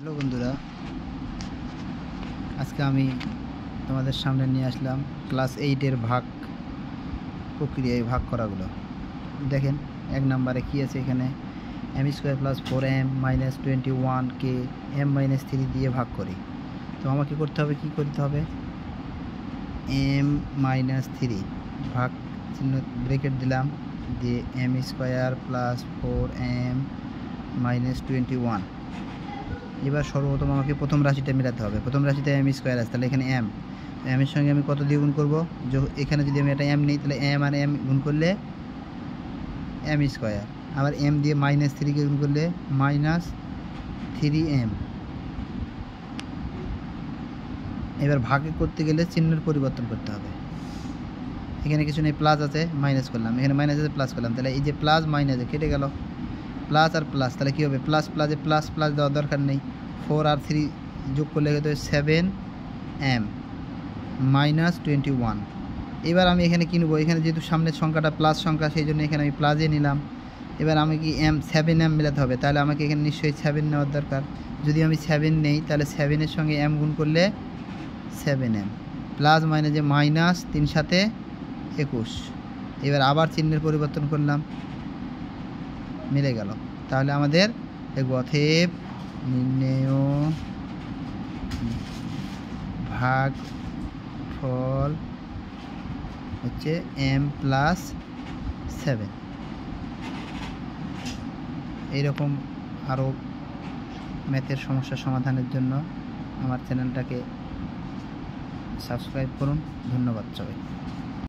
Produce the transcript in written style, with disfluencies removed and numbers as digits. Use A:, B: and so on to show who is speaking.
A: Hello বন্ধুরা, আজকে আমি তোমাদের সামনে নিয়ে আসলাম ক্লাস 8-এর ভাগ প্রক্রিয়ায় ভাগ করাগুলো। দেখেন, 1 নম্বরে কী আছে, এখানে m² + 4m - 21কে m-3 দিয়ে ভাগ করি। তো আমাকে করতে হবে, কি করতে হবে, m-3 ভাগ চিহ্ন ব্রেকেট দিলাম, দিয়ে m² + 4m - 21। এবার সর্বপ্রথম আমাকে প্রথম রাশিটা মেলাতে হবে। প্রথম রাশিতে m² আছে, তাহলে এখানে m এর সঙ্গে আমি কত দিয়ে গুণ করব? এখানে যদি আমি একটা m নিই, তাহলে m আর m গুণ করলে m², আবার m দিয়ে -3কে গুণ করলে -3m। এবার ভাগে করতে গেলে চিহ্নের পরিবর্তন করতে হবে। এখানে কিছু নেই, প্লাস আছে, মাইনাস করলাম, এখানে মাইনাস আছে, প্লাস করলাম, তাহলে এই যে প্লাস মাইনাসে কেটে গেল, প্লাস আর প্লাস, তাহলে কী হবে, প্লাস প্লাসে প্লাস প্লাস দেওয়ার দরকার নেই, 4 আর 3 যোগ করলে হয়তো 7m - 21। এবার আমি এখানে কী নেব, এখানে যেহেতু সামনের সংখ্যাটা প্লাস সংখ্যা, সেই জন্য এখানে আমি প্লাসে নিলাম। এবার আমি কি 7m মেলাতে হবে, তাহলে আমাকে এখানে নিশ্চয়ই 7 নেওয়ার দরকার। যদি আমি 7 নেই, তাহলে 7-এর সঙ্গে m গুণ করলে 7m, প্লাস মাইনাসে -3 সাথে 21। এবার আবার চিহ্নের পরিবর্তন করলাম, মিলে গেল। তাহলে আমাদের দেখব, অতএব নির্ণেয় ভাগফল হচ্ছে m + 7। এইরকম আরও ম্যাথের সমস্যা সমাধানের জন্য আমার চ্যানেলটাকে সাবস্ক্রাইব করুন। ধন্যবাদ সবাই।